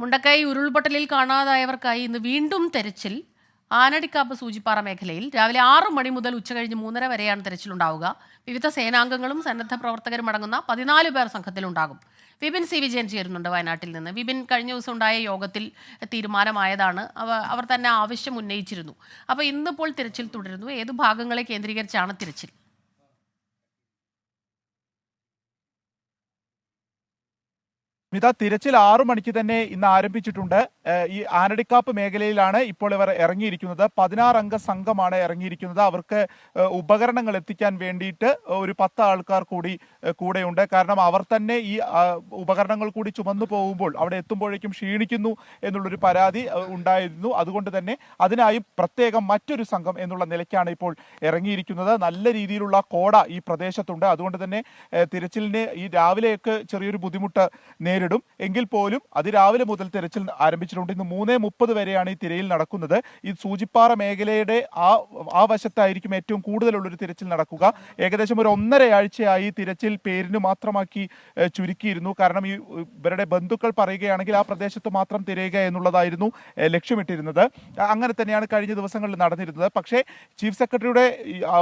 മുണ്ടക്കൈ ഉരുൾപൊട്ടലിൽ കാണാതായവർക്കായി ഇന്ന് വീണ്ടും തെരച്ചിൽ. ആനടിക്കാപ്പ് സൂചിപ്പാറ മേഖലയിൽ രാവിലെ 6 മണി മുതൽ ഉച്ചകഴിഞ്ഞ് 3:30 വരെയാണ് തെരച്ചിലുണ്ടാവുക. വിവിധ സേനാംഗങ്ങളും സന്നദ്ധ പ്രവർത്തകരും അടങ്ങുന്ന 14 പേർ സംഘത്തിലുണ്ടാകും. വിപിൻ സി വിജയൻ ചേരുന്നുണ്ട് വയനാട്ടിൽ നിന്ന്. വിപിൻ, കഴിഞ്ഞ ദിവസം ഉണ്ടായ യോഗത്തിൽ തീരുമാനമായതാണ്. അവർ തന്നെ ആവശ്യം ഉന്നയിച്ചിരുന്നു. അപ്പോൾ ഇന്നിപ്പോൾ തിരച്ചിൽ തുടരുന്നു. ഏത് ഭാഗങ്ങളെ കേന്ദ്രീകരിച്ചാണ് തിരച്ചിൽ? തിരച്ചിൽ 6 മണിക്ക് തന്നെ ഇന്ന് ആരംഭിച്ചിട്ടുണ്ട്. ഈ ആനടിക്കാപ്പ് മേഖലയിലാണ് ഇപ്പോൾ ഇവർ ഇറങ്ങിയിരിക്കുന്നത്. 16 അംഗ സംഘമാണ് ഇറങ്ങിയിരിക്കുന്നത്. അവർക്ക് ഉപകരണങ്ങൾ എത്തിക്കാൻ വേണ്ടിയിട്ട് ഒരു 10 ആൾക്കാർ കൂടി കൂടെയുണ്ട്. കാരണം അവർ തന്നെ ഈ ഉപകരണങ്ങൾ കൂടി ചുമന്നു പോകുമ്പോൾ അവിടെ എത്തുമ്പോഴേക്കും ക്ഷീണിക്കുന്നു എന്നുള്ളൊരു പരാതി ഉണ്ടായിരുന്നു. അതുകൊണ്ട് തന്നെ അതിനായി പ്രത്യേകം മറ്റൊരു സംഘം എന്നുള്ള നിലയ്ക്കാണ് ഇപ്പോൾ ഇറങ്ങിയിരിക്കുന്നത്. നല്ല രീതിയിലുള്ള കോട ഈ പ്രദേശത്തുണ്ട്. അതുകൊണ്ട് തന്നെ തിരച്ചിലിന് ഈ രാവിലെയൊക്കെ ചെറിയൊരു ബുദ്ധിമുട്ട് നേരിടും. എങ്കിൽ പോലും അതിരാവിലെ മുതൽ തിരച്ചിൽ ആരംഭിച്ചിട്ടുണ്ട്. ഇന്ന് 3:30 വരെയാണ് ഈ തിരച്ചിൽ നടക്കുന്നത്. ഈ സൂചിപ്പാറ മേഖലയുടെ ആ വശത്തായിരിക്കും ഏറ്റവും കൂടുതലുള്ളൊരു തിരച്ചിൽ നടക്കുക. ഏകദേശം ഒരു 1.5 ആഴ്ചയായി തിരച്ചിൽ പേരിന് മാത്രമാക്കി ചുരുക്കിയിരുന്നു. കാരണം ഇവരുടെ ബന്ധുക്കൾ പറയുകയാണെങ്കിൽ ആ പ്രദേശത്ത് മാത്രം തിരയുക എന്നുള്ളതായിരുന്നു ലക്ഷ്യമിട്ടിരുന്നത്. അങ്ങനെ തന്നെയാണ് കഴിഞ്ഞ ദിവസങ്ങളിൽ നടന്നിരുന്നത്. പക്ഷേ ചീഫ് സെക്രട്ടറിയുടെ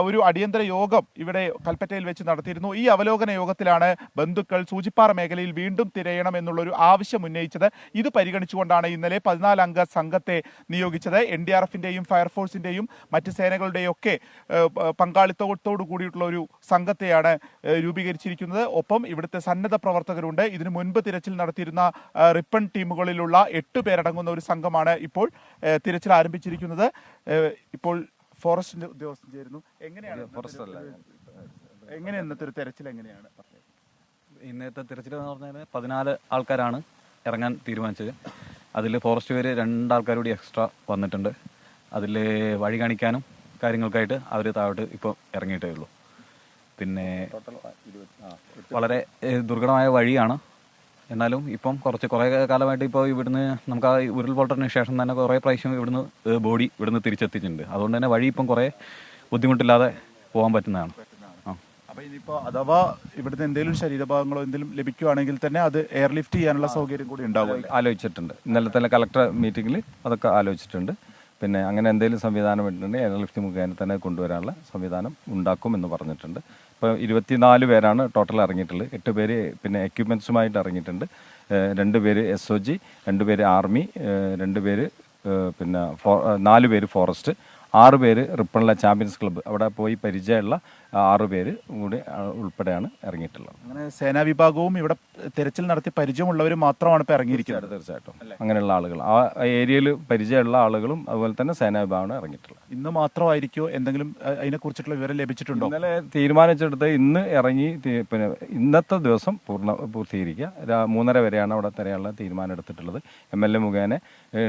ഒരു അടിയന്തര യോഗം ഇവിടെ കൽപ്പറ്റയിൽ വെച്ച് നടത്തിയിരുന്നു. ഈ അവലോകന യോഗത്തിലാണ് ബന്ധുക്കൾ സൂചിപ്പാറ മേഖലയിൽ വീണ്ടും തിരയണം എന്നുള്ളൊരു ആവശ്യം ഉന്നയിച്ചത്. ഇത് പരിഗണിച്ചുകൊണ്ടാണ് ഇന്നലെ 14 അംഗ സംഘത്തെ നിയോഗിച്ചത്. NDRFന്റെയും ഫയർഫോഴ്സിന്റെയും മറ്റ് സേനകളുടെയും ഒക്കെ പങ്കാളിത്തത്തോടു കൂടിയിട്ടുള്ള ഒരു സംഘത്തെയാണ് രൂപീകരിച്ചിരിക്കുന്നത്. ഒപ്പം ഇവിടുത്തെ സന്നദ്ധ പ്രവർത്തകരുണ്ട്. ഇതിനു മുൻപ് തിരച്ചിൽ നടത്തിയിരുന്ന റിപ്പൺ ടീമുകളിലുള്ള 8 പേരടങ്ങുന്ന ഒരു സംഘമാണ് ഇപ്പോൾ തിരച്ചിൽ ആരംഭിച്ചിരിക്കുന്നത്. ഇപ്പോൾ ഫോറസ്റ്റിന്റെ ഉദ്യോഗസ്ഥൻ ചേരുന്നു. എങ്ങനെയാണ് ഇന്നത്തെ ഒരു തെരച്ചിൽ എങ്ങനെയാണ്? ഇന്നത്തെ തിരച്ചിൽ എന്ന് പറഞ്ഞാൽ 14 ആൾക്കാരാണ് ഇറങ്ങാൻ തീരുമാനിച്ചത്. അതിൽ ഫോറസ്റ്റ് പേര് 2 ആൾക്കാർ കൂടി എക്സ്ട്രാ വന്നിട്ടുണ്ട്. അതിൽ വഴി കാണിക്കാനും കാര്യങ്ങൾക്കായിട്ട് അവർ താഴോട്ട് ഇപ്പോൾ ഇറങ്ങിയിട്ടേ ഉള്ളൂ. പിന്നെ വളരെ ദുർഘടമായ വഴിയാണ്. എന്നാലും ഇപ്പം കുറേ കാലമായിട്ട് ഇപ്പോൾ ഇവിടുന്ന് നമുക്ക് ആ ഉരുൾപൊട്ടലിന് ശേഷം തന്നെ കുറേ പ്രാവശ്യം ബോഡി ഇവിടുന്ന് തിരിച്ചെത്തിച്ചിട്ടുണ്ട്. അതുകൊണ്ട് തന്നെ വഴി ഇപ്പം കുറേ ബുദ്ധിമുട്ടില്ലാതെ പോകാൻ പറ്റുന്നതാണ്. ഇനിയിപ്പോ അഥവാ ഇവിടുന്ന് എന്തെങ്കിലും ശരീരഭാഗങ്ങളോ എന്തെങ്കിലും ലഭിക്കുകയാണെങ്കിൽ തന്നെ അത് എയർലിഫ്റ്റ് ചെയ്യാനുള്ള സൗകര്യം കൂടി ഉണ്ടാവും. ആലോചിച്ചിട്ടുണ്ട്. ഇന്നലത്തെ കളക്ടർ മീറ്റിംഗിൽ അതൊക്കെ ആലോചിച്ചിട്ടുണ്ട്. പിന്നെ അങ്ങനെ എന്തെങ്കിലും സംവിധാനം ഉണ്ടെങ്കിൽ എയർലിഫ്റ്റ് മുഖേന തന്നെ കൊണ്ടുവരാനുള്ള സംവിധാനം ഉണ്ടാക്കുമെന്ന് പറഞ്ഞിട്ടുണ്ട്. ഇപ്പോൾ 24 പേരാണ് ടോട്ടൽ ഇറങ്ങിയിട്ടുള്ളത്. 8 പേര് പിന്നെ എക്യുപ്മെൻറ്റ്സുമായിട്ട് ഇറങ്ങിയിട്ടുണ്ട്. 2 പേര് SOG, 2 പേര് ആർമി, 2 പേര് പിന്നെ 4 പേര് ഫോറസ്റ്റ്, 6 പേര് റിപ്പണിലെ ചാമ്പ്യൻസ് ക്ലബ്ബ് അവിടെ പോയി പരിചയമുള്ള 6 പേര് കൂടി ഉൾപ്പെടെയാണ് ഇറങ്ങിയിട്ടുള്ളത്. അങ്ങനെ സേനാ വിഭാഗവും ഇവിടെ തെരച്ചിൽ നടത്തി പരിചയമുള്ളവരും മാത്രമാണ് ഇപ്പോൾ ഇറങ്ങിയിരിക്കുന്നത്. തീർച്ചയായിട്ടും അങ്ങനെയുള്ള ആളുകൾ, ആ ഏരിയയിൽ പരിചയമുള്ള ആളുകളും അതുപോലെ തന്നെ സേനാ വിഭാഗമാണ് ഇറങ്ങിയിട്ടുള്ളത്. ഇന്ന് മാത്രമായിരിക്കുമോ എന്തെങ്കിലും അതിനെക്കുറിച്ചിട്ടുള്ള വിവരം ലഭിച്ചിട്ടുണ്ടോ? ഇന്നലെ തീരുമാനിച്ചെടുത്ത് ഇന്ന് ഇറങ്ങി പിന്നെ ഇന്നത്തെ ദിവസം പൂർത്തീകരിക്കുക. 3:30 വരെയാണ് അവിടെ തിരയാനുള്ള തീരുമാനം എടുത്തിട്ടുള്ളത്. MLA മുഖേന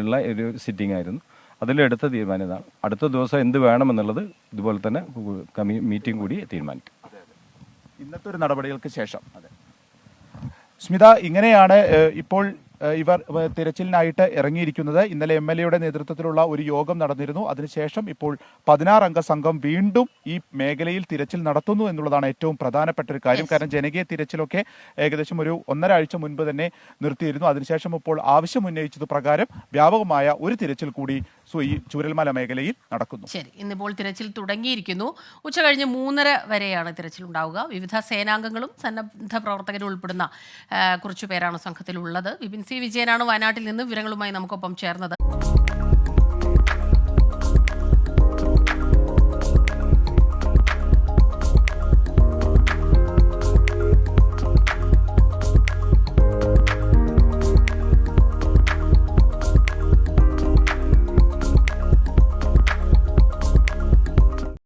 ഉള്ള ഒരു സിറ്റിംഗ് ആയിരുന്നു. അതിലെടുത്ത തീരുമാനം ഇതാണ്. അടുത്ത ദിവസം എന്ത് വേണമെന്നുള്ളത് ഇതുപോലെ തന്നെ മീറ്റിംഗ് കൂടി തീരുമാനിക്കും. ഇന്നത്തെ ഒരു നടപടികൾക്ക് ശേഷം സ്മിത, ഇങ്ങനെയാണ് ഇപ്പോൾ ഇവർ തിരച്ചിലിനായിട്ട് ഇറങ്ങിയിരിക്കുന്നത്. ഇന്നലെ MLAയുടെ നേതൃത്വത്തിലുള്ള ഒരു യോഗം നടന്നിരുന്നു. അതിനുശേഷം ഇപ്പോൾ 16 അംഗ സംഘം വീണ്ടും ഈ മേഖലയിൽ തിരച്ചിൽ നടത്തുന്നു എന്നുള്ളതാണ് ഏറ്റവും പ്രധാനപ്പെട്ട ഒരു കാര്യം. കാരണം ജനകീയ തിരച്ചിലൊക്കെ ഏകദേശം ഒരു 1.5 ആഴ്ച മുൻപ് തന്നെ നിർത്തിയിരുന്നു. അതിനുശേഷം ഇപ്പോൾ ആവശ്യം ഉന്നയിച്ചത് പ്രകാരം വ്യാപകമായ ഒരു തിരച്ചിൽ കൂടി ഈ ചൂരൽമല മേഖലയിൽ നടക്കുന്നു. ശരി, ഇന്നിപ്പോൾ തിരച്ചിൽ തുടങ്ങിയിരിക്കുന്നു. ഉച്ചകഴിഞ്ഞ് 3:30 വരെയാണ് തിരച്ചിൽ ഉണ്ടാവുക. വിവിധ സേനാംഗങ്ങളും സന്നദ്ധ പ്രവർത്തകരും ഉൾപ്പെടുന്ന കുറച്ചു പേരാണ് സംഘത്തിലുള്ളത്. വിപിൻ സി വിജയനാണ് വയനാട്ടിൽ നിന്ന് വിവരങ്ങളുമായി നമുക്കൊപ്പം ചേർന്നത്.